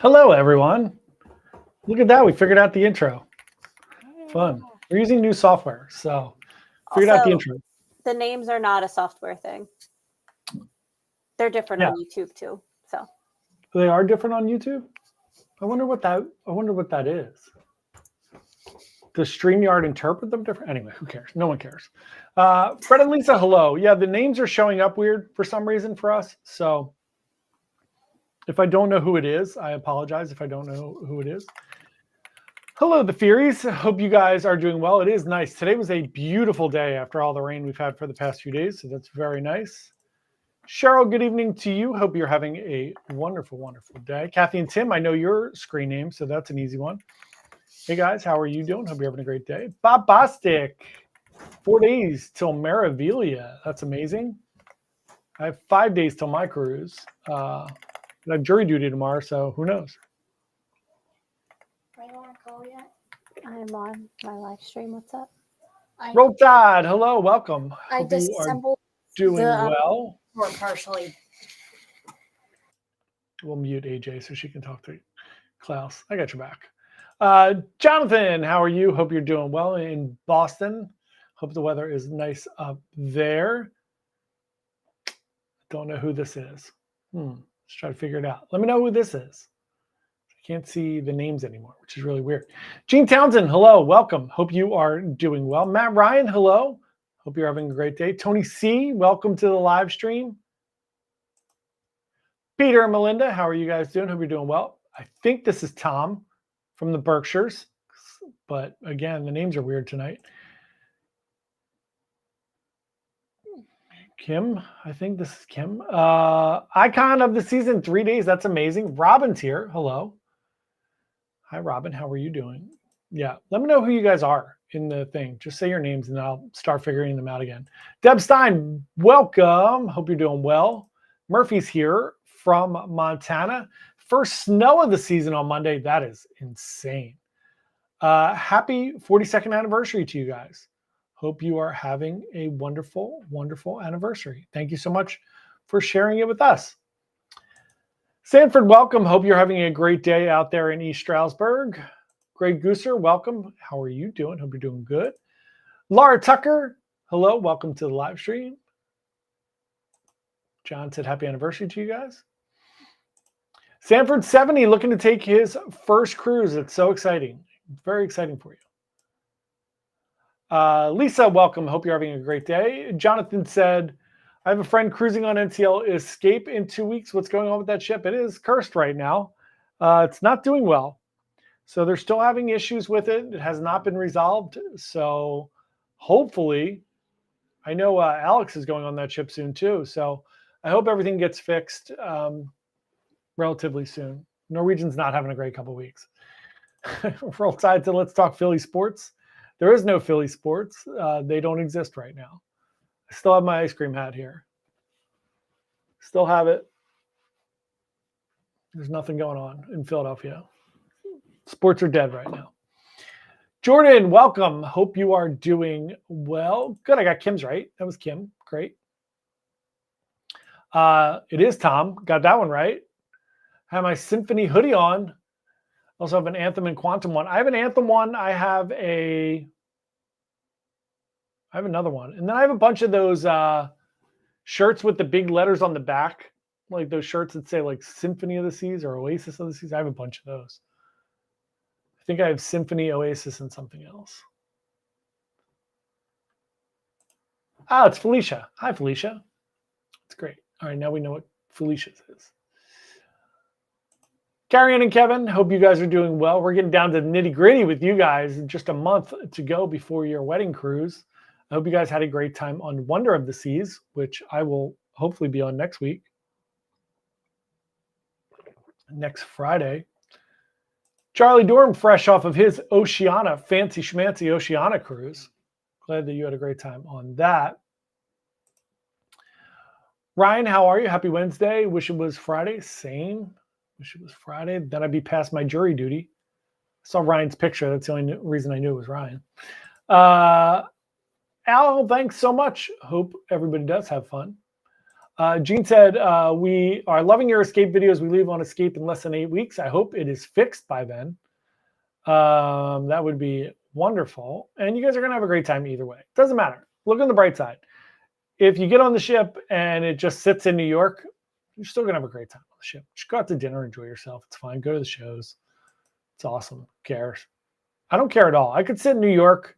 Hello, everyone. Look at that. We figured out the intro. Fun. We're using new software, so figured out the Also, intro. the names are not a software thing. They're different Yeah. on YouTube too. So They are different on YouTube. I wonder what that is. Does StreamYard interpret them different? Anyway, who cares? No one cares. Fred and Lisa, hello. Yeah, the names are showing up weird for some reason for us. So if I don't know who it is, I apologize if I don't know who it is. Hello, the Furies. Hope you guys are doing well. It is nice. Today was a beautiful day after all the rain we've had for the past few days, so that's very nice. Cheryl, good evening to you. Hope you're having a wonderful, wonderful day. Kathy and Tim, I know your screen name, so that's an easy one. Hey, guys, how are you doing? Hope you're having a great day. Bob Bostic, 4 days till Maravilia. That's amazing. I have 5 days till my cruise. I have jury duty tomorrow, so who knows? Are you on a call yet? I'm on my live stream. What's up? Roll Tide, hello, welcome. I Hope you are disassembled doing the well. or partially. We'll mute AJ so she can talk to Klaus. I got your back. Jonathan, how are you? Hope you're doing well in Boston. Hope the weather is nice up there. Don't know who this is. Let's try to figure it out. Let me know who this is. I can't see the names anymore, which is really weird. Gene Townsend, hello, welcome. Hope you are doing well. Matt Ryan, hello. Hope you're having a great day. Tony C, welcome to the live stream. Peter and Melinda, how are you guys doing? Hope you're doing well. I think this is Tom from the Berkshires, but again, the names are weird tonight. Kim, I think this is Kim. Icon of the season, 3 days. That's amazing. Robin's here. Hello. Hi, Robin. How are you doing? Yeah, let me know who you guys are in the thing. Just say your names and I'll start figuring them out again. Deb Stein, welcome. Hope you're doing well. Murphy's here from Montana. First snow of the season on Monday. That is insane. Happy 42nd anniversary to you guys. Hope you are having a wonderful, wonderful anniversary. Thank you so much for sharing it with us. Sanford, welcome. Hope you're having a great day out there in East Stroudsburg. Greg Gooser, welcome. How are you doing? Hope you're doing good. Laura Tucker, hello. Welcome to the live stream. John said happy anniversary to you guys. Sanford 70 looking to take his first cruise. It's so exciting. Very exciting for you. Lisa, welcome. Hope you're having a great day. Jonathan said, I have a friend cruising on NCL Escape in 2 weeks. What's going on with that ship? It is cursed right now. It's not doing well. So they're still having issues with it. It has not been resolved. So hopefully, I know Alex is going on that ship soon too. So I hope everything gets fixed relatively soon. Norwegian's not having a great couple of weeks. Roll Tide to Let's Talk Philly Sports. There is no Philly sports. They don't exist right now. I still have my ice cream hat here. Still have it. There's nothing going on in Philadelphia. Sports are dead right now. Jordan, welcome. Hope you are doing well. Good. I got Kim's right. That was Kim. Great. It is Tom. Got that one right. I have my Symphony hoodie on. Also have an Anthem and Quantum one. I have an Anthem one. I have another one. And then I have a bunch of those shirts with the big letters on the back. Like those shirts that say like Symphony of the Seas or Oasis of the Seas. I have a bunch of those. I think I have Symphony, Oasis, and something else. Oh, it's Felicia. Hi, Felicia. It's great. All right, now we know what Felicia's is. Carrie Ann and Kevin, hope you guys are doing well. We're getting down to the nitty-gritty with you guys. Just a month to go before your wedding cruise. I hope you guys had a great time on Wonder of the Seas, which I will hopefully be on next week. Next Friday. Charlie Dorm, fresh off of his Oceana, fancy schmancy Oceana cruise. Glad that you had a great time on that. Ryan, how are you? Happy Wednesday. Wish it was Friday. Same. Wish it was Friday. Then I'd be past my jury duty. I saw Ryan's picture. That's the only reason I knew it was Ryan. Al, thanks so much. Hope everybody does have fun. Gene said, we are loving your escape videos. We leave on escape in less than 8 weeks. I hope it is fixed by then. That would be wonderful. And you guys are going to have a great time either way. Doesn't matter. Look on the bright side. If you get on the ship and it just sits in New York, you're still going to have a great time on the ship. Just go out to dinner, enjoy yourself. It's fine. Go to the shows. It's awesome. Who cares? I don't care at all. I could sit in New York.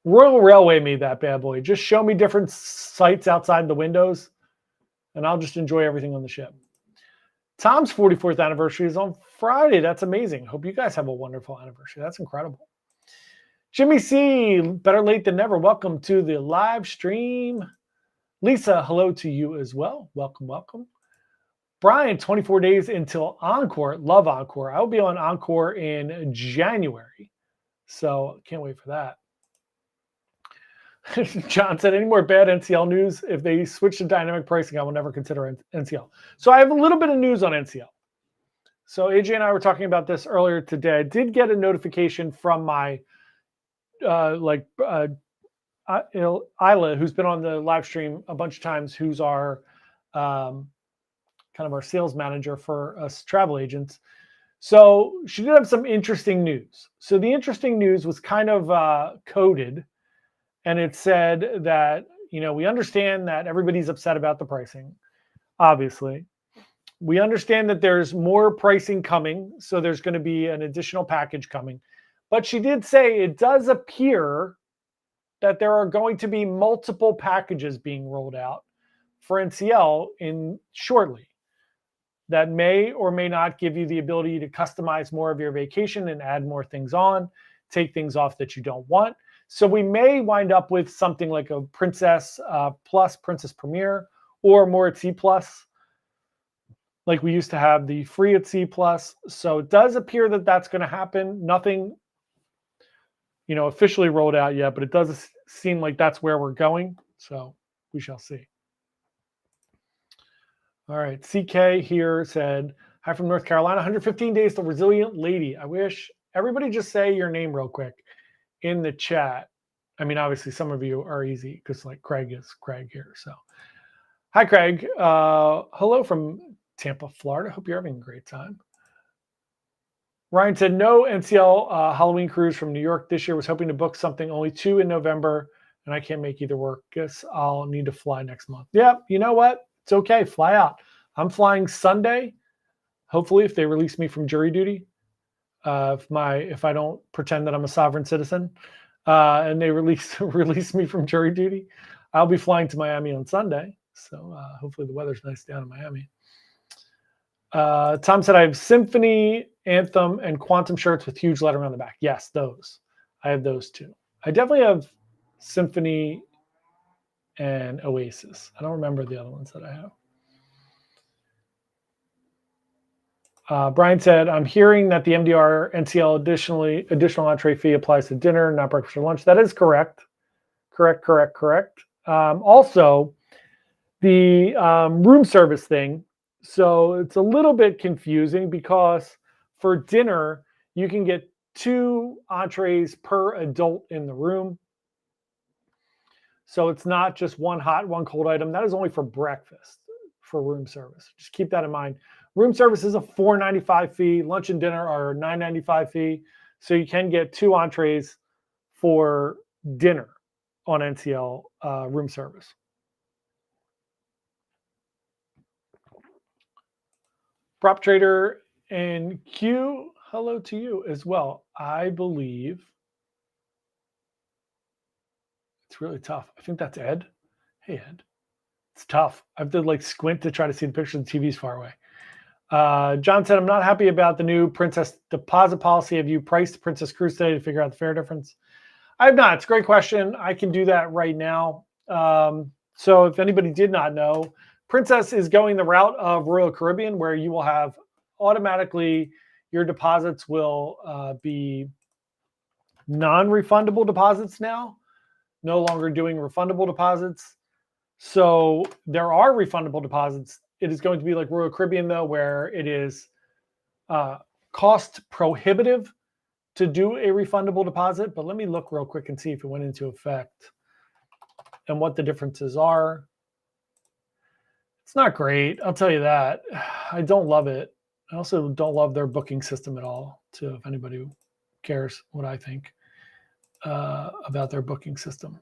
Royal Railway made that bad boy. Just show me different sights outside the windows, and I'll just enjoy everything on the ship. Tom's 44th anniversary is on Friday. That's amazing. Hope you guys have a wonderful anniversary. That's incredible. Jimmy C, better late than never. Welcome to the live stream. Lisa, hello to you as well. Welcome, welcome. Brian, 24 days until Encore. Love Encore. I'll be on Encore in January. So can't wait for that. John said, any more bad NCL news? If they switch to dynamic pricing, I will never consider NCL. So I have a little bit of news on NCL. So AJ and I were talking about this earlier today. I did get a notification from my Isla, who's been on the live stream a bunch of times, who's our kind of our sales manager for us travel agents. So she did have some interesting news. So the interesting news was kind of coded. And it said that, you know, we understand that everybody's upset about the pricing, obviously. We understand that there's more pricing coming, so there's going to be an additional package coming. But she did say it does appear that there are going to be multiple packages being rolled out for NCL shortly that may or may not give you the ability to customize more of your vacation and add more things on, take things off that you don't want. So we may wind up with something like a Princess Plus, Princess Premier, or more at C Plus, like we used to have the free at C Plus. So it does appear that that's going to happen. Nothing, you know, officially rolled out yet, but it does seem like that's where we're going. So we shall see. All right, CK here said, hi from North Carolina, 115 days, the resilient lady. I wish everybody just say your name real quick in the chat. I mean, obviously some of you are easy because like Craig is Craig here. So hi, Craig. Hello from Tampa, Florida. Hope you're having a great time. Ryan said, no NCL Halloween cruise from New York this year. Was hoping to book something, only 2 in November, and I can't make either work. Guess I'll need to fly next month. Yeah, you know what? It's okay. Fly out. I'm flying Sunday. Hopefully, if they release me from jury duty. If I don't pretend that I'm a sovereign citizen, and they release me from jury duty, I'll be flying to Miami on Sunday. So hopefully the weather's nice down in Miami. Tom said I have Symphony, Anthem, and Quantum shirts with huge lettering on the back. Yes, those. I have those too. I definitely have Symphony and Oasis. I don't remember the other ones that I have. Brian said, I'm hearing that the MDR NCL additional entree fee applies to dinner, not breakfast or lunch. That is correct. Correct. Also, the room service thing. So it's a little bit confusing because for dinner, you can get 2 entrees per adult in the room. So it's not just one hot, one cold item. That is only for breakfast for room service. Just keep that in mind. Room service is a $4.95 fee. Lunch and dinner are a $9.95 fee. So you can get 2 entrees for dinner on NCL room service. Prop Trader and Q, hello to you as well. I believe it's really tough. I think that's Ed. Hey, Ed. It's tough. I have to like squint to try to see the picture. The TV's far away. John said, I'm not happy about the new Princess deposit policy. Have you priced Princess Cruise today to figure out the fare difference? I have not. It's a great question. I can do that right now. So if anybody did not know, Princess is going the route of Royal Caribbean, where you will have automatically your deposits will be non-refundable deposits now, no longer doing refundable deposits. So there are refundable deposits. It is going to be like Royal Caribbean, though, where it is cost prohibitive to do a refundable deposit. But let me look real quick and see if it went into effect and what the differences are. It's not great. I'll tell you that. I don't love it. I also don't love their booking system at all, too, if anybody cares what I think about their booking system.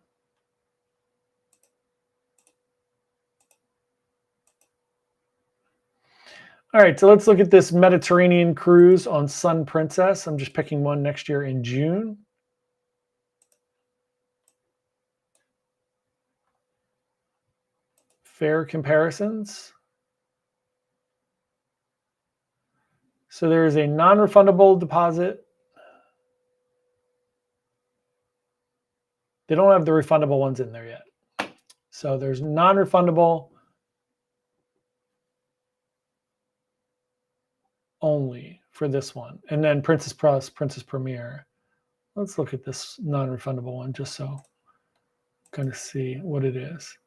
All right, so let's look at this Mediterranean cruise on Sun Princess. I'm just picking one next year in June. Fare comparisons. So there is a non-refundable deposit. They don't have the refundable ones in there yet. So there's non-refundable only for this one. And then Princess Plus, Princess Premier. Let's look at this non-refundable one just so kind of see what it is.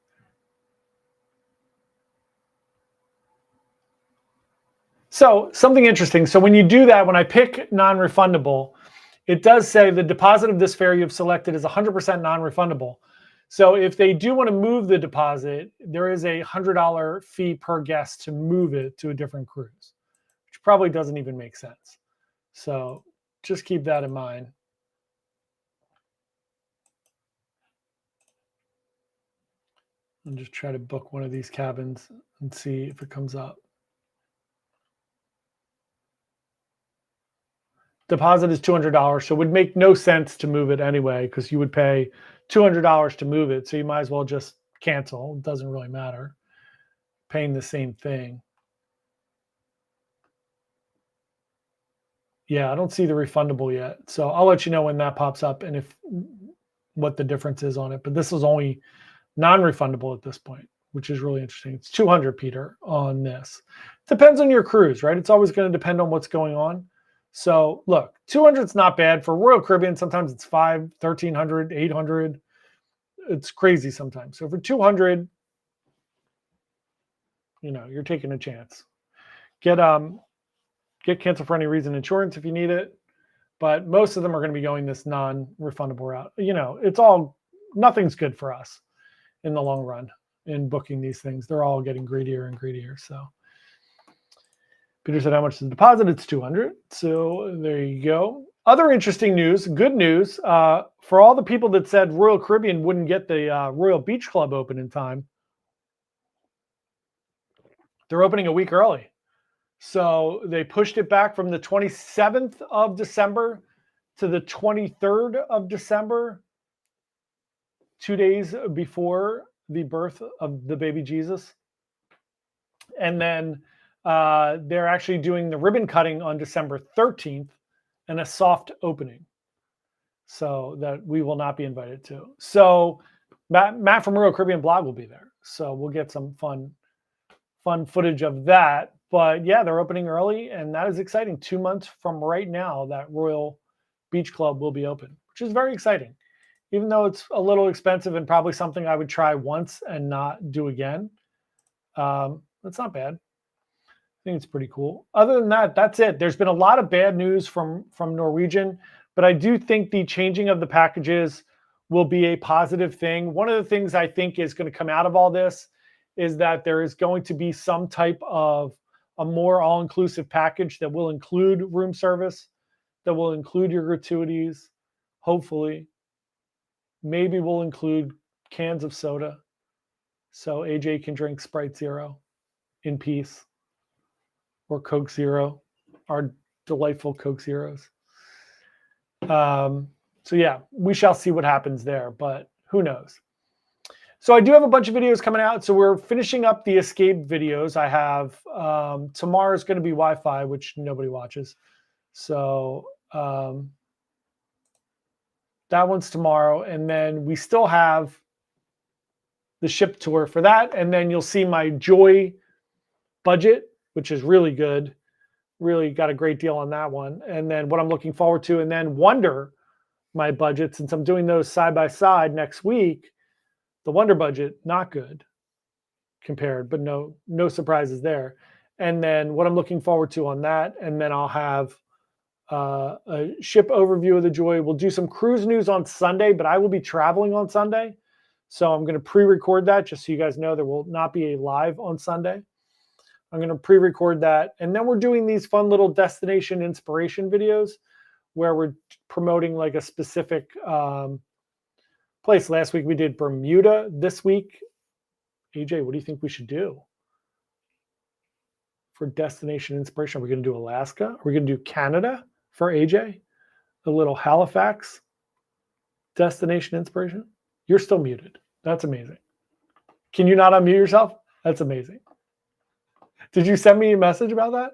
So something interesting. So when you do that, when I pick non-refundable, it does say the deposit of this fare you've selected is 100% non-refundable. So if they do want to move the deposit, there is a $100 fee per guest to move it to a different cruise, which probably doesn't even make sense. So just keep that in mind. And just try to book one of these cabins and see if it comes up. Deposit is $200, so it would make no sense to move it anyway because you would pay $200 to move it, so you might as well just cancel. It doesn't really matter. Paying the same thing. Yeah, I don't see the refundable yet, so I'll let you know when that pops up and if what the difference is on it. But this is only non-refundable at this point, which is really interesting. It's $200, Peter, on this. Depends on your cruise, right? It's always going to depend on what's going on. So look, 200 is not bad for Royal Caribbean. Sometimes it's 500, 1,300, 800. It's crazy sometimes. So for 200, you're taking a chance. Get cancel for any reason insurance if you need it, but most of them are going to be going this non-refundable route. Nothing's good for us in the long run in booking these things. They're all getting greedier and greedier. So. Peter said, how much is the deposit? It's $200. So there you go. Other interesting news, good news, for all the people that said Royal Caribbean wouldn't get the Royal Beach Club open in time. They're opening a week early. So they pushed it back from the 27th of December to the 23rd of December, 2 days before the birth of the baby Jesus. And then they're actually doing the ribbon cutting on December 13th and a soft opening. So that we will not be invited to. So Matt from Royal Caribbean Blog will be there. So we'll get some fun footage of that. But yeah, they're opening early and that is exciting. 2 months from right now, that Royal Beach Club will be open, which is very exciting. Even though it's a little expensive and probably something I would try once and not do again. That's not bad. I think it's pretty cool. Other than that, that's it. There's been a lot of bad news from Norwegian, but I do think the changing of the packages will be a positive thing. One of the things I think is going to come out of all this is that there is going to be some type of a more all-inclusive package that will include room service, that will include your gratuities, hopefully. Maybe we'll include cans of soda so AJ can drink Sprite Zero in peace. Or Coke Zero, our delightful Coke Zeros. So yeah, we shall see what happens there, but who knows? So I do have a bunch of videos coming out. So we're finishing up the Escape videos. I have tomorrow's going to be Wi-Fi, which nobody watches. So that one's tomorrow, and then we still have the ship tour for that, and then you'll see my Joy budget, which is really good. Really got a great deal on that one. And then what I'm looking forward to, and then Wonder, my budget, since I'm doing those side by side next week, the Wonder budget, not good compared, but no surprises there. And then what I'm looking forward to on that, and then I'll have a ship overview of the Joy. We'll do some cruise news on Sunday, but I will be traveling on Sunday. So I'm going to pre-record that just so you guys know there will not be a live on Sunday. I'm going to pre-record that. And then we're doing these fun little destination inspiration videos where we're promoting like a specific place. Last week we did Bermuda. This week, AJ, what do you think we should do for destination inspiration? Are we going to do Alaska? Are we going to do Canada for AJ? A little Halifax destination inspiration? You're still muted. That's amazing. Can you not unmute yourself? That's amazing. Did you send me a message about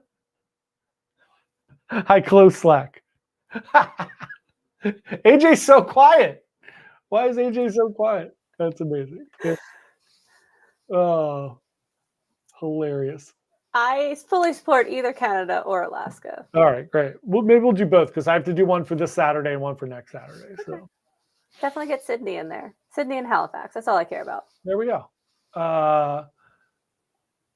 that? I close Slack. AJ's so quiet. Why is AJ so quiet? That's amazing. Yeah. Oh, hilarious. I fully support either Canada or Alaska. All right, great. Well, maybe we'll do both because I have to do one for this Saturday and one for next Saturday. Okay. So Definitely get Sydney in there. Sydney and Halifax. That's all I care about. there we go.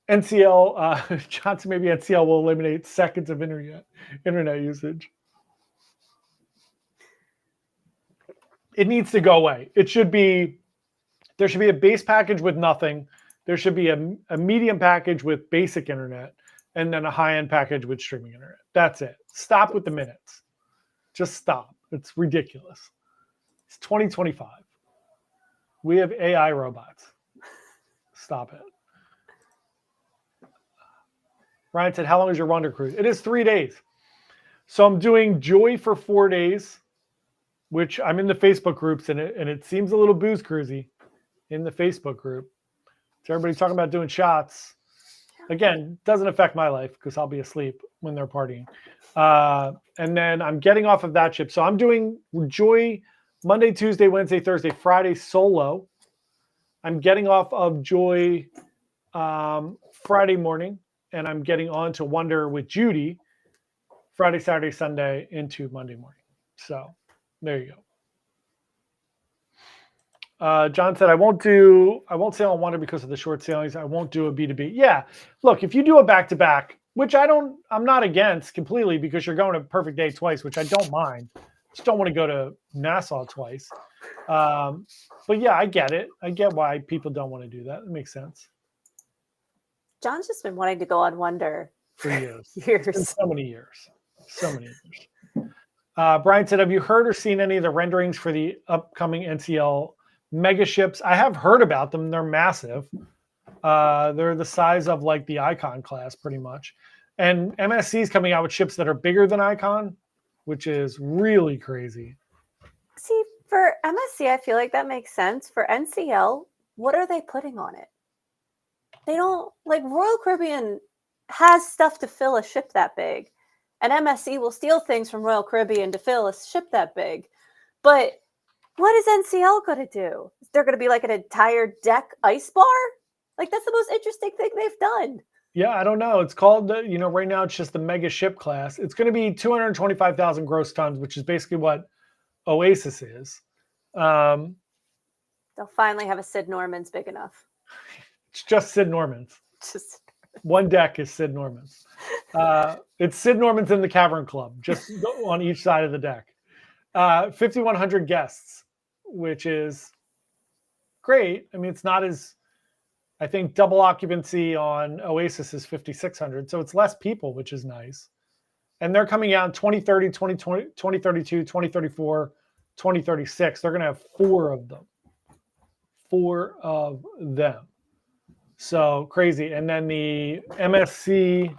NCL, Johnson, maybe NCL will eliminate seconds of internet usage. It needs to go away. There should be a base package with nothing. There should be a medium package with basic internet and then a high-end package with streaming internet. That's it. Stop with the minutes. Just stop. It's ridiculous. It's 2025. We have AI robots. Stop it. Ryan said, how long is your Wonder Cruise? It is 3 days. So I'm doing Joy for 4 days, which I'm in the Facebook groups, and it seems a little booze cruisy in the Facebook group. So everybody's talking about doing shots. Again, doesn't affect my life because I'll be asleep when they're partying. And then I'm getting off of that ship. So I'm doing Joy Monday, Tuesday, Wednesday, Thursday, Friday solo. I'm getting off of Joy Friday morning, and I'm getting on to Wonder with Judy Friday, Saturday, Sunday into Monday morning. So there you go. John said, I won't sail on Wonder because of the short sailings. I won't do a B2B. Yeah. Look, if you do a back-to-back, which I'm not against completely because you're going to Perfect Day twice, which I don't mind. Just don't want to go to Nassau twice. But yeah, I get it. I get why people don't want to do that. It makes sense. John's just been wanting to go on Wonder for years. So many years. Brian said, have you heard or seen any of the renderings for the upcoming NCL mega ships? I have heard about them. They're massive. They're the size of like the Icon class pretty much. And MSC is coming out with ships that are bigger than Icon, which is really crazy. See, for MSC, I feel like that makes sense. For NCL, what are they putting on it? They don't, like, Royal Caribbean has stuff to fill a ship that big. And MSC will steal things from Royal Caribbean to fill a ship that big. But what is NCL going to do? They're going to be like an entire deck ice bar? Like, that's the most interesting thing they've done. Yeah, I don't know. It's called, right now it's just the mega ship class. It's going to be 225,000 gross tons, which is basically what Oasis is. They'll finally have a Sid Norman's big enough. It's just Sid Norman's. One deck is Sid Norman's. It's Sid Norman's in the Cavern Club, just on each side of the deck. 5,100 guests, which is great. I mean, it's not as, I think double occupancy on Oasis is 5,600. So it's less people, which is nice. And they're coming out in 2030, 2020, 2032, 2034, 2036. They're going to have 4 of them. 4 of them. So crazy. And then the MSC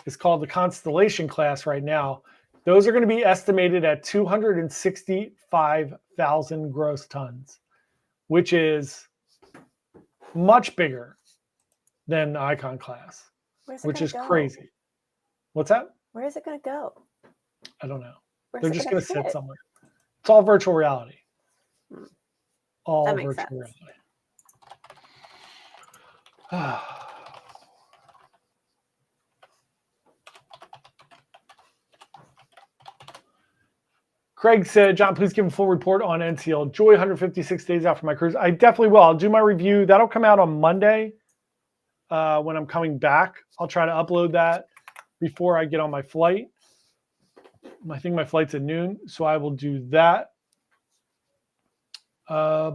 is called the Constellation class right now. Those are going to be estimated at 265,000 gross tons, which is much bigger than the Icon class, which is crazy. What's that? Where is it going to go? I don't know. They're just going to sit somewhere. It's all virtual reality. All virtual reality. Craig said, John, please give a full report on NCL Joy 156 days after my cruise. I definitely will. I'll do my review. That'll come out on Monday when I'm coming back. I'll try to upload that before I get on my flight. I think my flight's at noon, so I will do that. When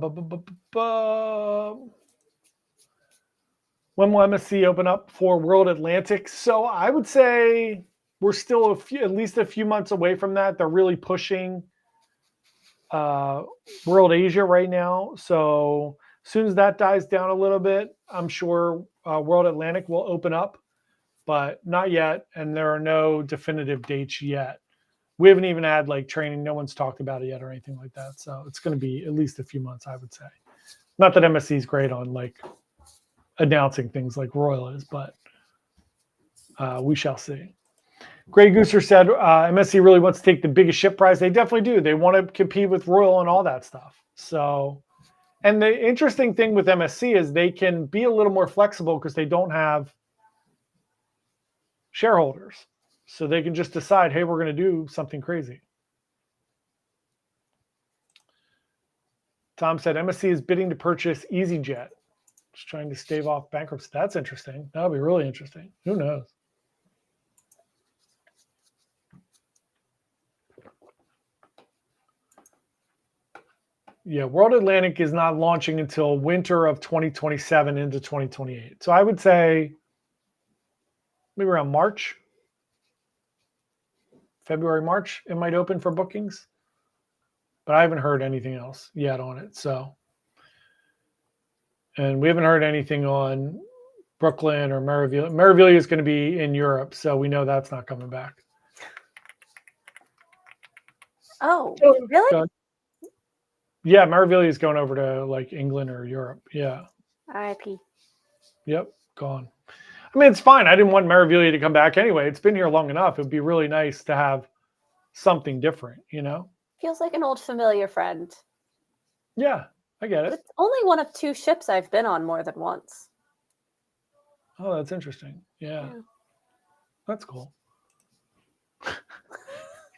will MSC open up for World Atlantic? So I would say we're still at least a few months away from that. They're really pushing World Asia right now. So as soon as that dies down a little bit, I'm sure World Atlantic will open up, but not yet. And there are no definitive dates yet. We haven't even had like training. No one's talked about it yet or anything like that. So it's going to be at least a few months, I would say. Not that MSC is great on like announcing things like Royal is, but we shall see. Greg Gooser said MSC really wants to take the biggest ship prize. They definitely do. They want to compete with Royal and all that stuff. So, and the interesting thing with MSC is they can be a little more flexible because they don't have shareholders. So they can just decide, hey, we're going to do something crazy. Tom said MSC is bidding to purchase EasyJet. Just trying to stave off bankruptcy. That's interesting. That'll be really interesting. Who knows? Yeah, World Atlantic is not launching until winter of 2027 into 2028. So I would say maybe around March. February, March, it might open for bookings, but I haven't heard anything else yet on it. So, and we haven't heard anything on Brooklyn or Marivilia. Marivilia is going to be in Europe, so we know that's not coming back. Oh, really? Yeah, Marivilia is going over to like England or Europe. Yeah. R.I.P. Yep, gone. I mean, it's fine. I didn't want Marivilia to come back anyway. It's been here long enough. It'd be really nice to have something different, you know? Feels like an old familiar friend. Yeah, I get it. It's only one of 2 ships I've been on more than once. Oh, that's interesting. Yeah. That's cool.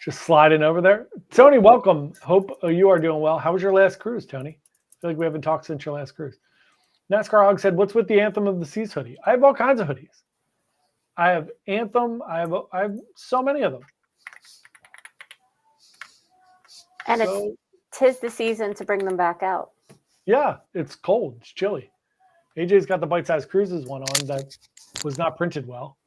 Just sliding over there. Tony, welcome. Hope you are doing well. How was your last cruise, Tony? I feel like we haven't talked since your last cruise. NASCAR Hog said, what's with the Anthem of the Seas hoodie? I have all kinds of hoodies. I have Anthem. I have so many of them. And it's 'tis the season to bring them back out. Yeah, it's cold. It's chilly. AJ's got the bite-sized cruises one on that was not printed well.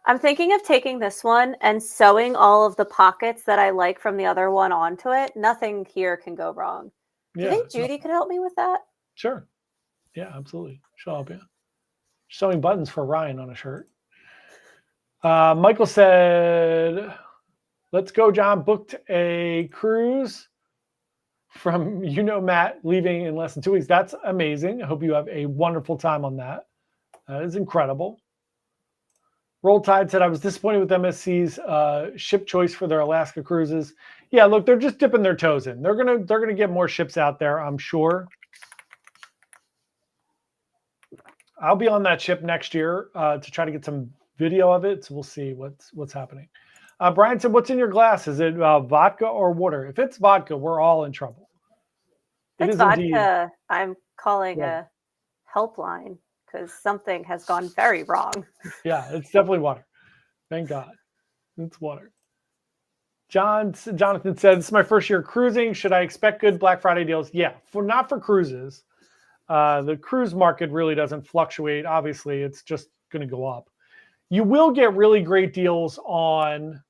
I'm thinking of taking this one and sewing all of the pockets that I like from the other one onto it. Nothing here can go wrong. Do you think Judy could help me with that? Sure. Yeah, absolutely. She'll help you. Sewing buttons for Ryan on a shirt. Michael said, let's go, John. Booked a cruise from, Matt, leaving in less than 2 weeks. That's amazing. I hope you have a wonderful time on that. That is incredible. Roll Tide said, I was disappointed with MSC's ship choice for their Alaska cruises. Yeah, look, they're just dipping their toes in. They're gonna get more ships out there, I'm sure. I'll be on that ship next year to try to get some video of it. So we'll see what's happening. Brian said, what's in your glass? Is it vodka or water? If it's vodka, we're all in trouble. If it's vodka, indeed. I'm calling a helpline because something has gone very wrong. Yeah, it's definitely water. Thank God. It's water. Jonathan said, this is my first year cruising. Should I expect good Black Friday deals? Yeah, not for cruises. The cruise market really doesn't fluctuate. Obviously, it's just going to go up. You will get really great deals on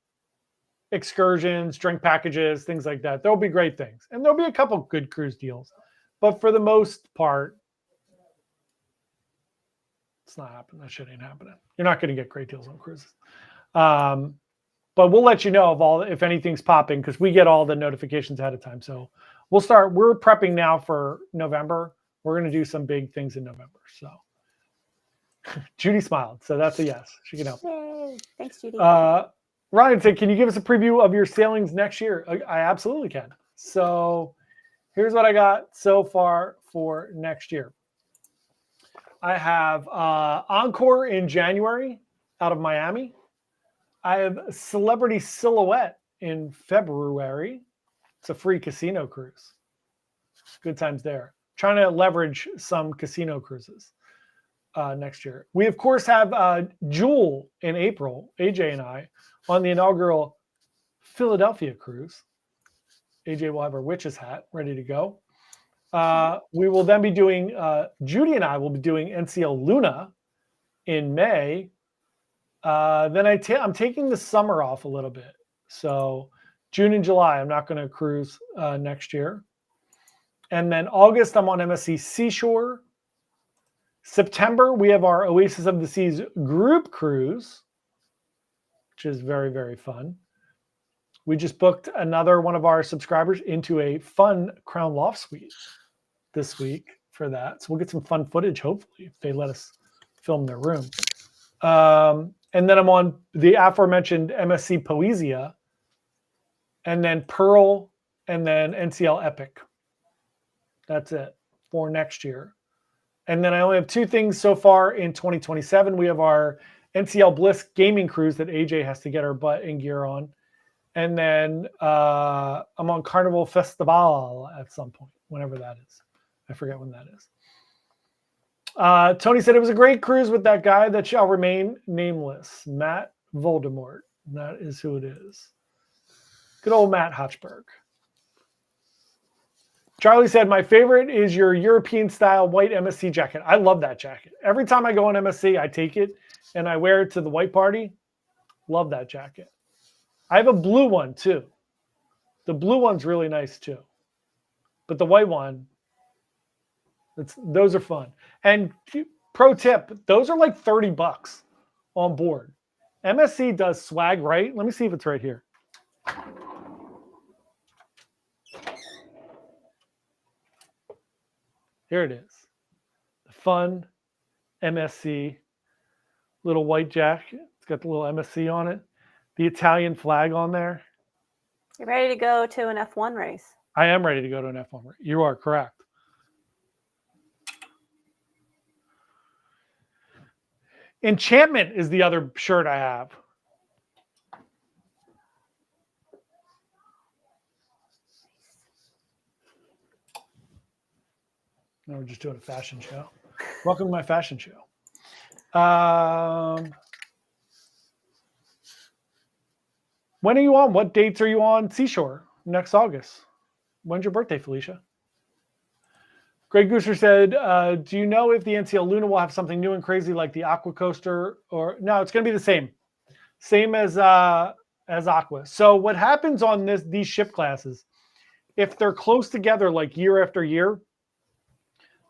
excursions, drink packages, things like that. There'll be great things. And there'll be a couple good cruise deals. But for the most part, it's not happening. That shit ain't happening. You're not going to get great deals on cruises. But we'll let you know if anything's popping because we get all the notifications ahead of time. So we're prepping now for November. We're going to do some big things in November. So Judy smiled. So that's a yes. She can help. Yay. Thanks, Judy. Ryan said, can you give us a preview of your sailings next year? I absolutely can. So here's what I got so far for next year. I have Encore in January out of Miami. I have Celebrity Silhouette in February. It's a free casino cruise. Good times there. Trying to leverage some casino cruises next year. We, of course, have Jewel in April, AJ and I, on the inaugural Philadelphia cruise. AJ will have her witch's hat ready to go. We will then be doing, Judy and I will be doing NCL Luna in May. Then I'm taking the summer off a little bit. So June and July, I'm not going to cruise next year. And then August, I'm on MSC Seashore. September, we have our Oasis of the Seas group cruise, which is very, very fun. We just booked another one of our subscribers into a fun Crown Loft suite this week for that. So we'll get some fun footage, hopefully, if they let us film their room. And then I'm on the aforementioned MSC Poesia, and then Pearl, and then NCL Epic. That's it for next year. And then I only have 2 things so far in 2027. We have our NCL Bliss gaming cruise that AJ has to get her butt in gear on. And then I'm on Carnival Festival at some point, whenever that is. I forget when that is. Tony said it was a great cruise with that guy that shall remain nameless, Matt Voldemort. That is who it is. Good old Matt Hotchberg. Charlie said, my favorite is your European-style white MSC jacket. I love that jacket. Every time I go on MSC, I take it and I wear it to the white party. Love that jacket. I have a blue one, too. The blue one's really nice, too. But the white one, those are fun. And pro tip, those are like $30 on board. MSC does swag right. Let me see if it's right here. Here it is. The fun MSC little white jacket. It's got the little MSC on it. The Italian flag on there. You're ready to go to an F1 race. I am ready to go to an F1 race. You are correct. Enchantment is the other shirt I have. No, we're just doing a fashion show. Welcome to my fashion show. When are you on? What dates are you on Seashore next August? When's your birthday, Felicia? Greg Gooser said, do you know if the NCL Luna will have something new and crazy like the Aqua Coaster? Or no, it's going to be the same. Same as Aqua. So what happens on these ship classes, if they're close together like year after year,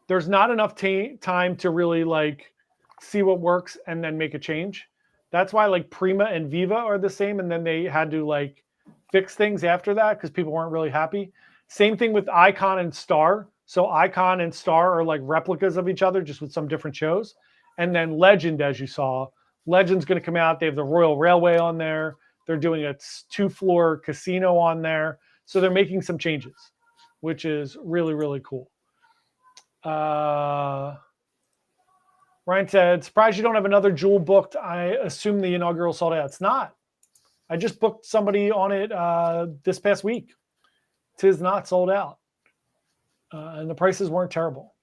there's not enough time to really like see what works and then make a change. That's why like Prima and Viva are the same, and then they had to like fix things after that because people weren't really happy. Same thing with Icon and Star. So Icon and Star are like replicas of each other, just with some different shows. And then Legend, as you saw, Legend's going to come out. They have the Royal Railway on there. They're doing a 2-floor casino on there. So they're making some changes, which is really, really cool. Ryan said, surprised you don't have another Jewel booked. I assume the inaugural sold out. It's not. I just booked somebody on it this past week. Tis not sold out. And the prices weren't terrible.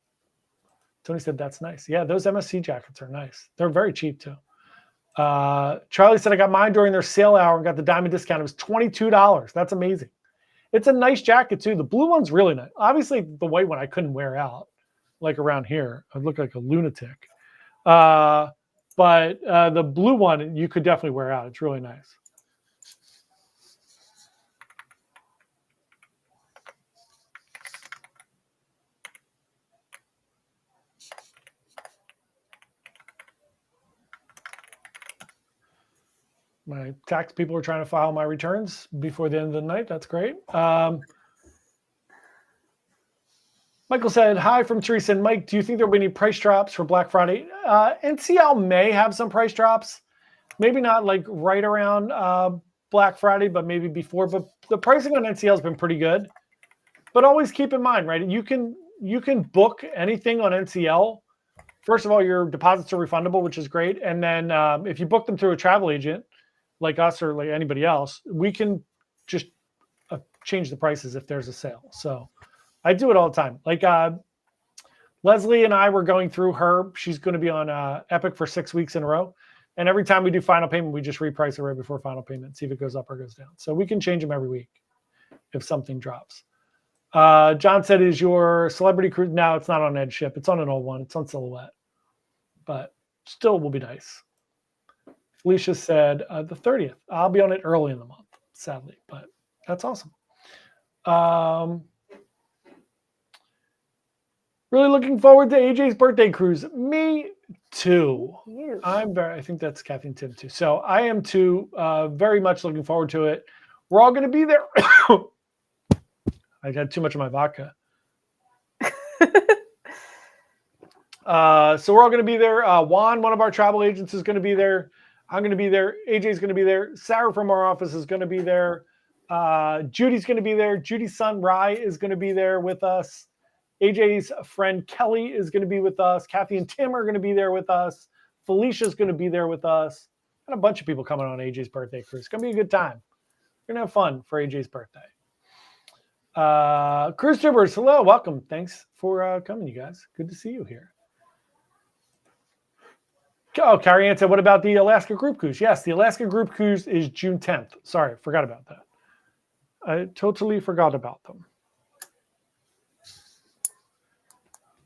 Tony said, that's nice. Yeah, those MSC jackets are nice. They're very cheap, too. Charlie said, I got mine during their sale hour and got the diamond discount. It was $22. That's amazing. It's a nice jacket, too. The blue one's really nice. Obviously, the white one I couldn't wear out. Like around here, I'd look like a lunatic. But the blue one, you could definitely wear out. It's really nice. My tax people are trying to file my returns before the end of the night. That's great. Michael said, hi from Teresa and Mike. Do you think there will be any price drops for Black Friday? NCL may have some price drops. Maybe not like right around Black Friday, but maybe before. But the pricing on NCL has been pretty good. But always keep in mind, right? You can book anything on NCL. First of all, your deposits are refundable, which is great. And then if you book them through a travel agent like us or like anybody else, we can just change the prices if there's a sale. So I do it all the time. Like Leslie and I were going through her. She's going to be on Epic for 6 weeks in a row. And every time we do final payment, we just reprice it right before final payment, see if it goes up or goes down. So we can change them every week if something drops. John said, is your celebrity cruise? No, it's not on Ed's ship. It's on an old one. It's on Silhouette. But still will be nice. Felicia said, the 30th. I'll be on it early in the month, sadly. But that's awesome. Really looking forward to AJ's birthday cruise. Me too. I think that's Kathy and Tim too. So I am too, very much looking forward to it. We're all going to be there. I got too much of my vodka. So we're all going to be there. Juan, one of our travel agents, is going to be there. I'm going to be there. AJ's going to be there. Sarah from our office is going to be there. Judy's going to be there. Judy's son, Rye, is going to be there with us. AJ's friend, Kelly, is going to be with us. Kathy and Tim are going to be there with us. Felicia's going to be there with us. And a bunch of people coming on AJ's birthday cruise. It's going to be a good time. We're going to have fun for AJ's birthday. Cruise Tubers, hello, welcome. Thanks for coming, you guys. Good to see you here. Oh, Carrie Ann said, what about the Alaska group cruise? Yes, the Alaska group cruise is June 10th. Sorry, forgot about that. I totally forgot about them.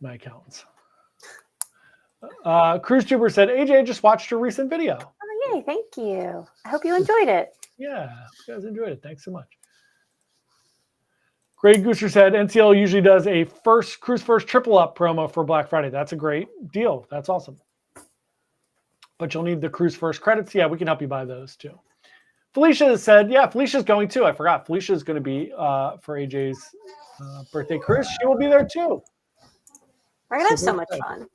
My accountants. Cruise Tuber said, AJ just watched your recent video. Oh, yay, thank you. I hope you enjoyed it. Yeah, you guys enjoyed it. Thanks so much. Greg Gooser said, NCL usually does a Cruise First triple up promo for Black Friday. That's a great deal. That's awesome. But you'll need the Cruise First credits. Yeah, we can help you buy those too. Felicia said, yeah, Felicia's going too. I forgot. Felicia's going to be for AJ's birthday cruise. She will be there too. We're going to have so much fun.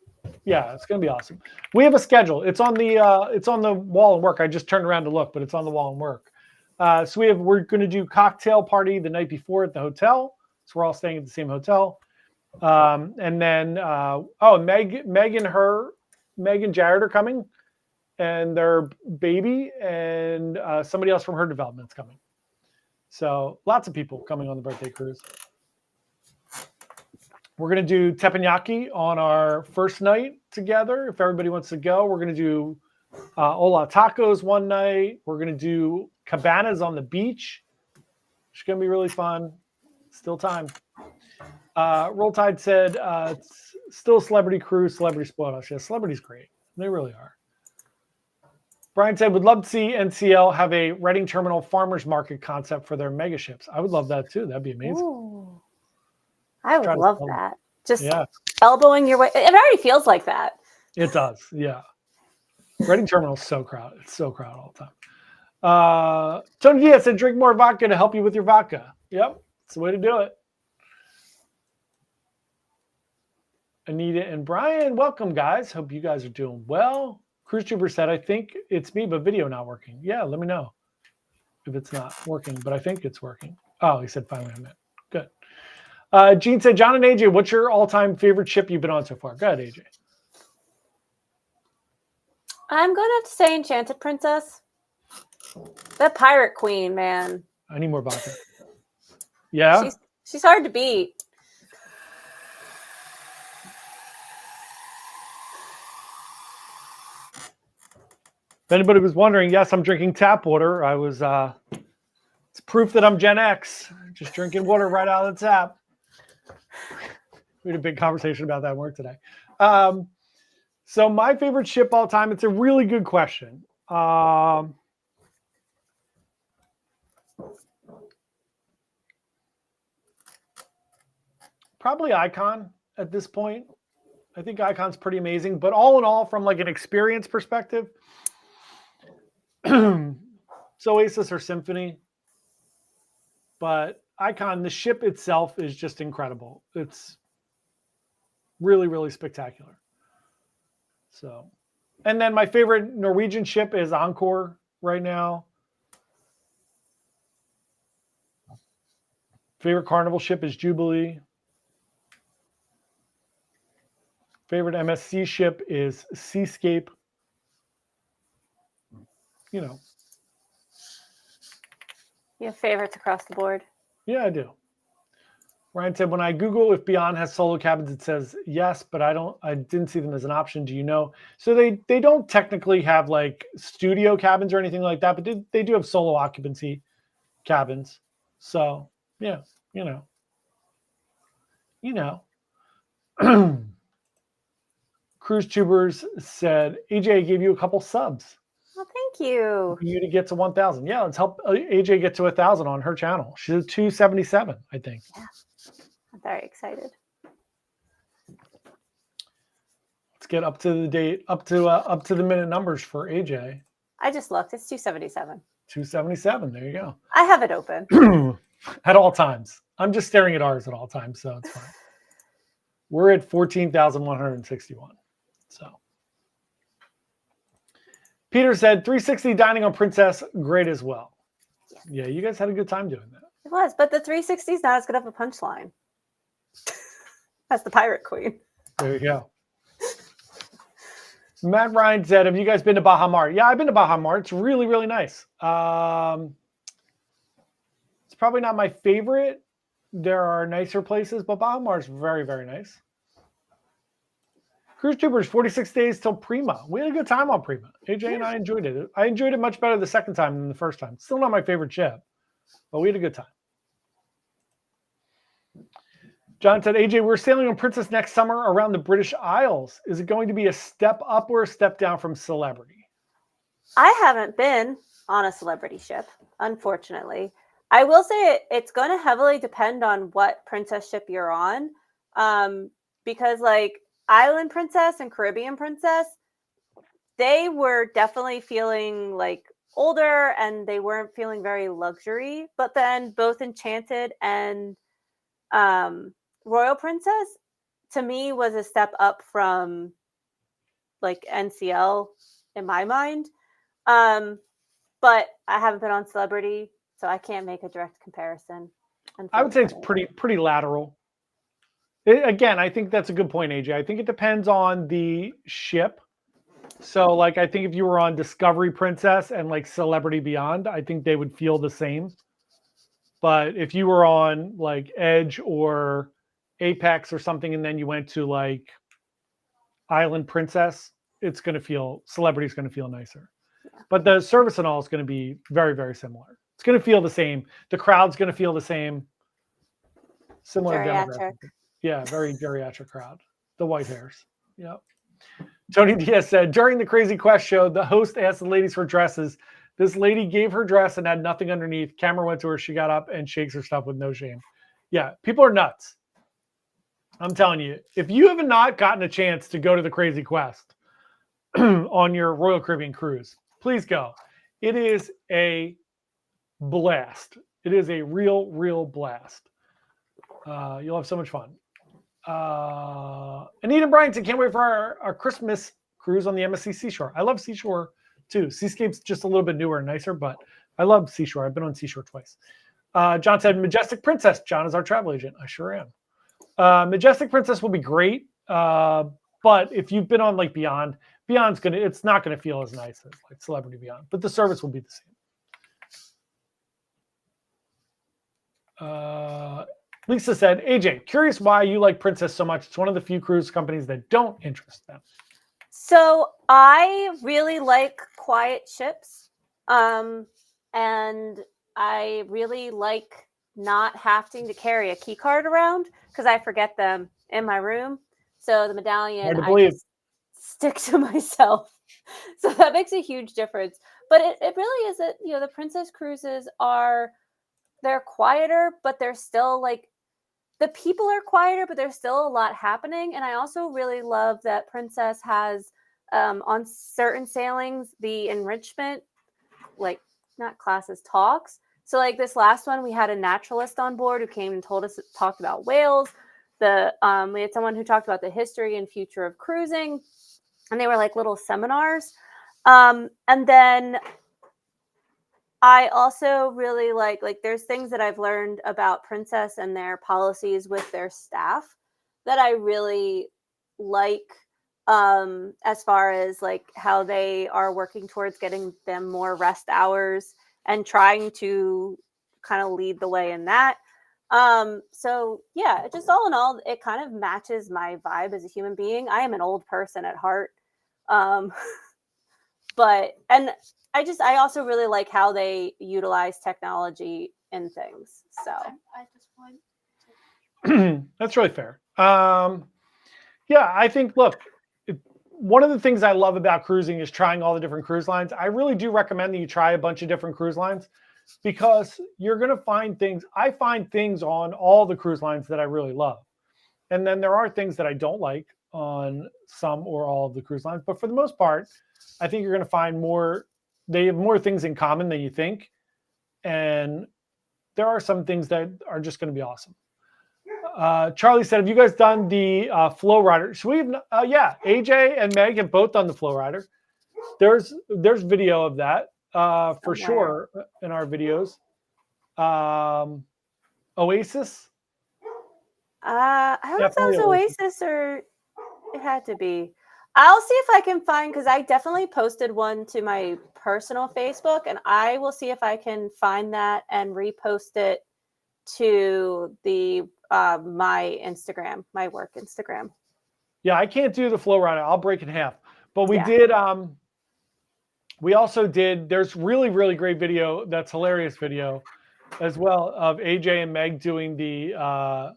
Yeah, it's going to be awesome. We have a schedule. It's on the wall and work. I just turned around to look, but it's on the wall and work. So we're going to do cocktail party the night before at the hotel. So we're all staying at the same hotel. And then, Meg and Jared are coming, and their baby, and somebody else from her development's coming. So lots of people coming on the birthday cruise. We're going to do teppanyaki on our first night together. If everybody wants to go, we're going to do Ola Tacos one night. We're going to do cabanas on the beach. It's going to be really fun. Still time. Roll Tide said, it's still Celebrity Cruise, Celebrity Spoiled Us. Yeah, Celebrity's great. They really are. Brian said, would love to see NCL have a Reading Terminal farmers market concept for their mega ships. I would love that too. That'd be amazing. Ooh. I would love that. Just elbowing your way. It already feels like that. It does. Yeah. Reading Terminal is so crowded. It's so crowded all the time. Tony Diaz said, drink more vodka to help you with your vodka. Yep. It's the way to do it. Anita and Brian, welcome, guys. Hope you guys are doing well. Cruise Trooper said, I think it's me, but video not working. Yeah, let me know if it's not working, but I think it's working. Oh, he said, finally I'm in. Good. Gene said, John and AJ, what's your all-time favorite ship you've been on so far? Go ahead, AJ. I'm going to have to say Enchanted Princess. The Pirate Queen, man. I need more vodka. Yeah? She's hard to beat. If anybody was wondering, yes, I'm drinking tap water. It's proof that I'm Gen X. Just drinking water right out of the tap. We had a big conversation about that at work today. So my favorite ship all time, it's a really good question. Probably Icon at this point. I think Icon's pretty amazing, but all in all, from like an experience perspective, it's Oasis or Symphony. But Icon, the ship itself is just incredible. It's really, really spectacular. So, and then my favorite Norwegian ship is Encore right now. Favorite Carnival ship is Jubilee. Favorite MSC ship is Seascape. You know. You have favorites across the board? Yeah, I do. Ryan said, when I Google if Beyond has solo cabins, it says yes, but I didn't see them as an option. Do you know? So they don't technically have like studio cabins or anything like that, but they do have solo occupancy cabins. So Yeah, you know. Cruise Tubers said, AJ gave you a couple subs Well, thank you. for you to get to 1,000. Yeah, let's help AJ get to 1,000 on her channel. She's at 277, I think. Yeah, I'm very excited. Let's get up to the date, up to the minute numbers for AJ. I just looked. It's 277. 277. There you go. I have it open. At all times. I'm just staring at ours at all times, so it's fine. We're at 14,161. So Peter said 360 dining on Princess, great as well. Yeah, you guys had a good time doing that. It was, but the 360 is not as good of a punchline. That's the Pirate Queen. There you go. Matt Ryan said, have you guys been to Baja Mar? Yeah, I've been to Baja Mar. It's really, really nice. It's probably not my favorite. There are nicer places, but Baja Mar is very, very nice. Cruise Tubers, 46 days till Prima. We had a good time on Prima. AJ and I enjoyed it. I enjoyed it much better the second time than the first time. Still not my favorite ship, but we had a good time. John said, AJ, we're sailing on Princess next summer around the British Isles. Is it going to be a step up or a step down from Celebrity? I haven't been on a celebrity ship, unfortunately. I will say it's going to heavily depend on what princess ship you're on. Because like Island Princess and Caribbean Princess, they were definitely feeling like older and they weren't feeling very luxury. But then both Enchanted and Royal Princess, to me, was a step up from like NCL in my mind. But I haven't been on Celebrity, so I can't make a direct comparison. I would say it's pretty lateral. Again, I think that's a good point, AJ. I think it depends on the ship. So, like, I think if you were on Discovery Princess and like Celebrity Beyond, I think they would feel the same. But if you were on like Edge or Apex or something, and then you went to like Island Princess, it's going to feel, Celebrity's going to feel nicer. Yeah. But the service and all is going to be very, very similar. It's going to feel the same. The crowd's going to feel the same. Similar demographic. Yeah, very geriatric crowd. The white hairs. Yep. Tony Diaz said, during the Crazy Quest show, the host asked the ladies for dresses. This lady gave her dress and had nothing underneath. Camera went to her. She got up and shakes her stuff with no shame. Yeah, people are nuts. I'm telling you, if you have not gotten a chance to go to the Crazy Quest on your Royal Caribbean cruise, please go. It is a blast. It is a real, real blast. You'll have so much fun. Anita Bryant, can't wait for our Christmas cruise on the MSC Seashore. I love Seashore too. Seascape's just a little bit newer and nicer, but I love Seashore. I've been on Seashore twice. John said, Majestic Princess. John is our travel agent. I sure am. Majestic Princess will be great. But if you've been on like Beyond's it's not gonna feel as nice as like Celebrity Beyond, but the service will be the same. Lisa said, AJ, curious why you like Princess so much. It's one of the few cruise companies that don't interest them. So I really like quiet ships. And I really like not having to carry a key card around because I forget them in my room. So the medallion, I just stick to myself. So that makes a huge difference. But it really is that, the Princess cruises they're quieter, but they're still like, the people are quieter, but there's still a lot happening. And I also really love that Princess has, on certain sailings, the enrichment, like not classes, talks. So like this last one, we had a naturalist on board who came and talked about whales. We had someone who talked about the history and future of cruising, and they were like little seminars. And then I also really like there's things that I've learned about Princess and their policies with their staff that I really like, as far as like how they are working towards getting them more rest hours and trying to kind of lead the way in that. So yeah, just all in all, it kind of matches my vibe as a human being. I am an old person at heart. I also really like how they utilize technology in things. So I just want That's really fair. Yeah, I think, look, one of the things I love about cruising is trying all the different cruise lines. I really do recommend that you try a bunch of different cruise lines because you're going to find things. I find things on all the cruise lines that I really love. And then there are things that I don't like on some or all of the cruise lines. But for the most part, I think you're going to find more, they have more things in common than you think. And there are some things that are just going to be awesome. Charlie said, have you guys done the Flow Rider? So we've, yeah, AJ and Meg have both done the Flow Rider. There's video of that for sure in our videos. Oasis. I don't know if that was Definitely Oasis or it had to be. I'll see if I can find, because I definitely posted one to my personal Facebook, and I will see if I can find that and repost it to the my Instagram, my work Instagram. Yeah, I can't do the Flow Rider. I'll break it in half. But we Yeah. did. We also did. There's really, really great video. That's hilarious video, as well, of AJ and Meg doing the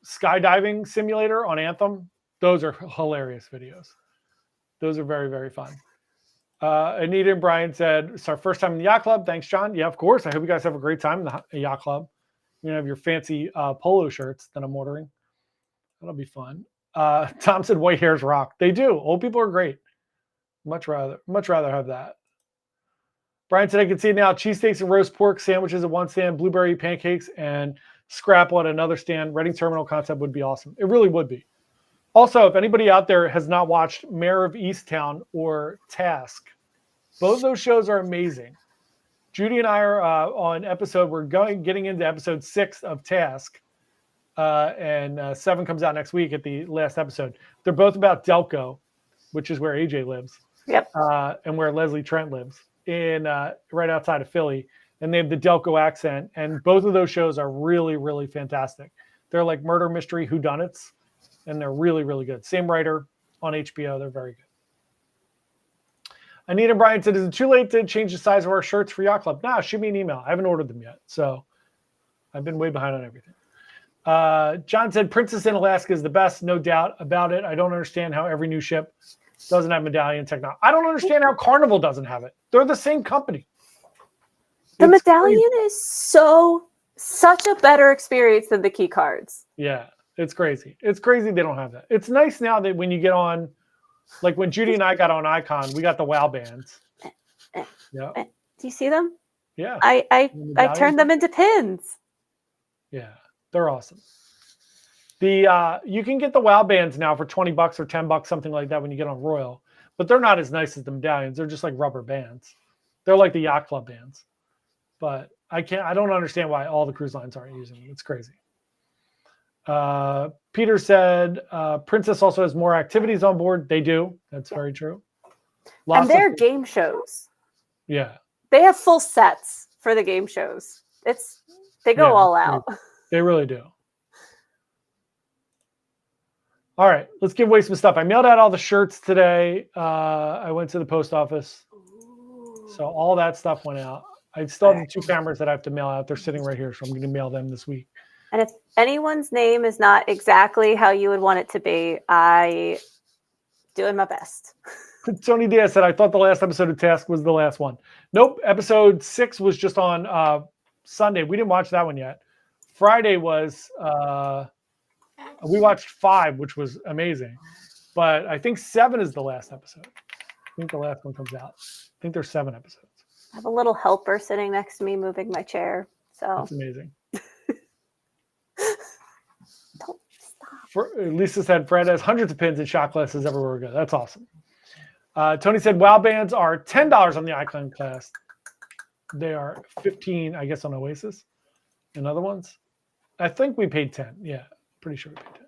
skydiving simulator on Anthem. Those are hilarious videos. Those are very, very fun. Anita and Brian said, it's our first time in the yacht club. Thanks, John. Yeah, of course. I hope you guys have a great time in the yacht club. You have your fancy polo shirts that I'm ordering. That'll be fun. Tom said white hairs rock. They do. Old people are great. Much rather have that. Brian said, I can see it now. Cheesesteaks and roast pork sandwiches at one stand, blueberry pancakes and scrapple at another stand. Reading Terminal concept would be awesome. It really would be. Also, if anybody out there has not watched Mayor of Easttown or Task, both of those shows are amazing. Judy and I are on episode, getting into episode 6 of Task. And 7 comes out next week at the last episode. They're both about Delco, which is where AJ lives. Yep. And where Leslie Trent lives in right outside of Philly. And they have the Delco accent. And both of those shows are really, really fantastic. They're like murder mystery whodunits. And they're really, really good. Same writer on HBO. They're very good. Anita Bryan said, is it too late to change the size of our shirts for Yacht Club? Nah, shoot me an email. I haven't ordered them yet. So I've been way behind on everything. John said, Princess in Alaska is the best. No doubt about it. I don't understand how every new ship doesn't have medallion technology. I don't understand how Carnival doesn't have it. They're the same company. The medallion is such a better experience than the key cards. Yeah, it's crazy. It's crazy they don't have that. It's nice now that when you get on, like when Judy and I got on Icon, we got the WoW bands. Yeah. Do you see them? Yeah. I turned them into pins. Yeah, they're awesome. You can get the WoW bands now for $20 or $10, something like that, when you get on Royal, but they're not as nice as the medallions. They're just like rubber bands. They're like the Yacht Club bands. But I don't understand why all the cruise lines aren't using them. It's crazy. Peter said, Princess also has more activities on board. They do. That's very true. And they're game shows. Yeah. They have full sets for the game shows. They go all out. They really do. All right, let's give away some stuff. I mailed out all the shirts today. I went to the post office. So all that stuff went out. I still have the 2 cameras that I have to mail out. They're sitting right here, so I'm going to mail them this week. And if anyone's name is not exactly how you would want it to be, I doing my best. Tony Diaz said, I thought the last episode of Task was the last one. Nope, episode 6 was just on Sunday. We didn't watch that one yet. Friday was, we watched 5, which was amazing. But I think 7 is the last episode. I think the last one comes out. I think there's 7 episodes. I have a little helper sitting next to me moving my chair. So That's amazing. don't stop. Lisa said, Fred has hundreds of pins and shot glasses everywhere we go. That's awesome. Tony said, WoW bands are $10 on the Icon class. They are $15, I guess, on Oasis and other ones. I think we paid 10. Yeah, pretty sure we paid 10.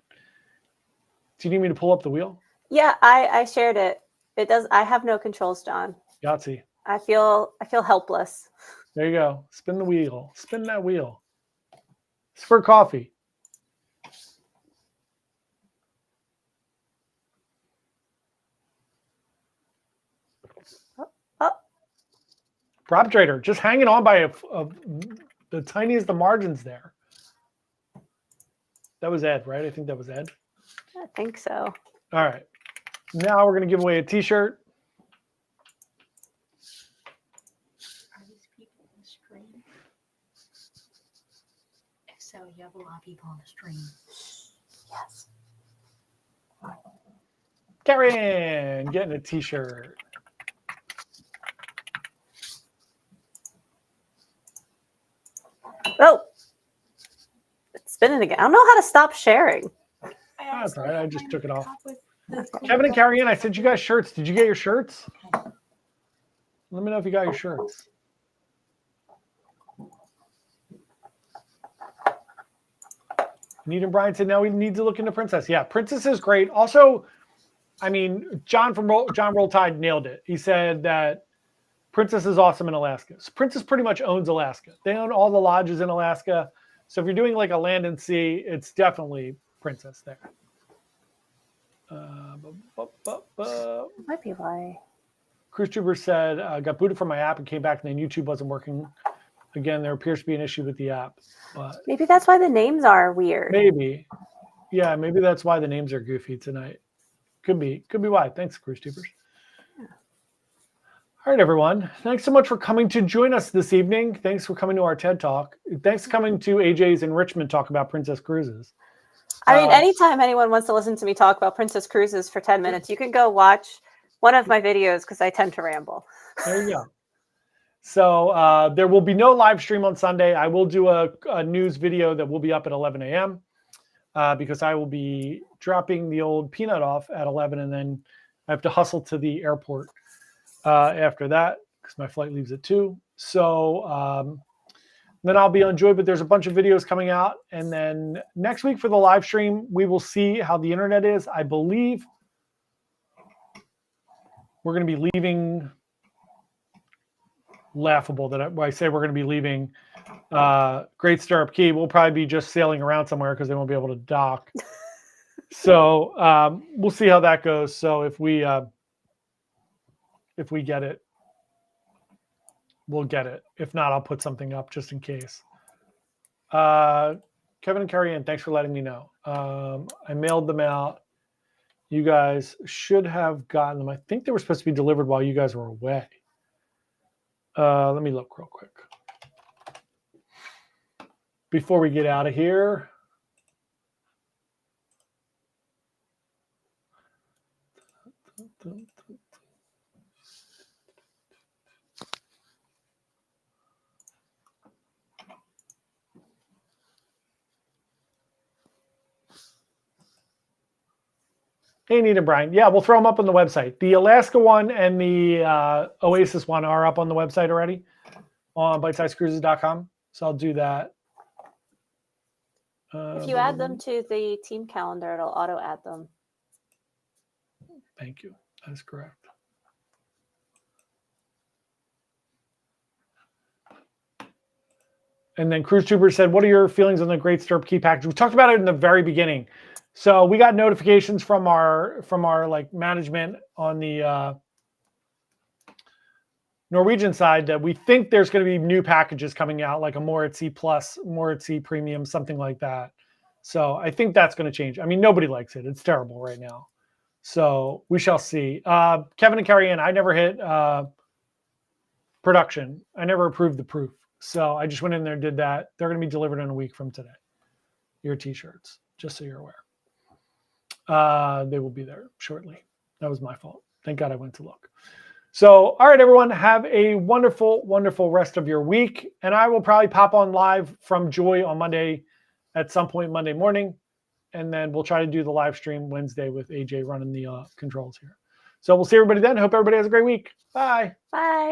Do you need me to pull up the wheel? Yeah, I shared it. It does. I have no controls, John. Yahtzee. I feel helpless. There you go. Spin the wheel. Spin that wheel. It's for coffee. Oh. Prop trader just hanging on by the tiniest of margins there. That was Ed, right? I think that was Ed. I think so. All right. Now we're going to give away a t-shirt. Are these people on the stream? If so, you have a lot of people on the stream. Yes. Karen getting a t-shirt. Oh, it's spinning again. I don't know how to stop sharing. That's all right. I just took it off. Okay. Kevin and Carrie Ann, I sent you guys shirts. Did you get your shirts? Let me know if you got your shirts. Need and Brian said, now we need to look into Princess. Yeah, Princess is great. Also, I mean, John Roll Tide nailed it. He said that Princess is awesome in Alaska. So Princess pretty much owns Alaska. They own all the lodges in Alaska. So if you're doing like a land and sea, it's definitely Princess there. Might be why. Cruise Trooper said, got booted from my app and came back and then YouTube wasn't working. Again, there appears to be an issue with the app. But Maybe that's why the names are weird. maybe. Yeah, maybe that's why the names are goofy tonight. Could be why. Thanks, Cruise Troopers. Yeah. All right, everyone. Thanks so much for coming to join us this evening. Thanks for coming to our TED Talk. Thanks for coming to AJ's Enrichment Talk about Princess Cruises. I mean, anytime anyone wants to listen to me talk about Princess Cruises for 10 minutes, you can go watch one of my videos because I tend to ramble. There you go. So there will be no live stream on Sunday. I will do a news video that will be up at 11 a.m. Because I will be dropping the old Peanut off at 11, and then I have to hustle to the airport after that because my flight leaves at 2. So then I'll be on Joy, but there's a bunch of videos coming out. And then next week for the live stream, we will see how the internet is. I believe we're going to be leaving. Laughable that I say we're going to be leaving Great Stirrup Cay. We'll probably be just sailing around somewhere because they won't be able to dock. So we'll see how that goes. So if we get it, we'll get it. If not, I'll put something up just in case. Kevin and Carrie Ann, thanks for letting me know. I mailed them out. You guys should have gotten them. I think they were supposed to be delivered while you guys were away. Let me look real quick. Before we get out of here. Hey, Nita Brian. Yeah, we'll throw them up on the website. The Alaska one and the Oasis one are up on the website already on bitesizecruises.com. So I'll do that. If you add them to the team calendar, it'll auto add them. Thank you. That is correct. And then Cruise Trooper said, what are your feelings on the Great Stirrup Cay package? We talked about it in the very beginning. So we got notifications from our like management on the Norwegian side that we think there's going to be new packages coming out, like a More at Sea Plus, More at Sea Premium, something like that. So I think that's going to change. I mean, nobody likes it. It's terrible right now. So we shall see. Kevin and Carrie Ann, I never hit production. I never approved the proof. So I just went in there and did that. They're going to be delivered in a week from today. Your t-shirts, just so you're aware. They will be there shortly. That was my fault. Thank God I went to look. So, all right, everyone, have a wonderful, wonderful rest of your week. And I will probably pop on live from Joy on Monday at some point Monday morning. And then we'll try to do the live stream Wednesday with AJ running the controls here. So we'll see everybody then. Hope everybody has a great week. Bye. Bye.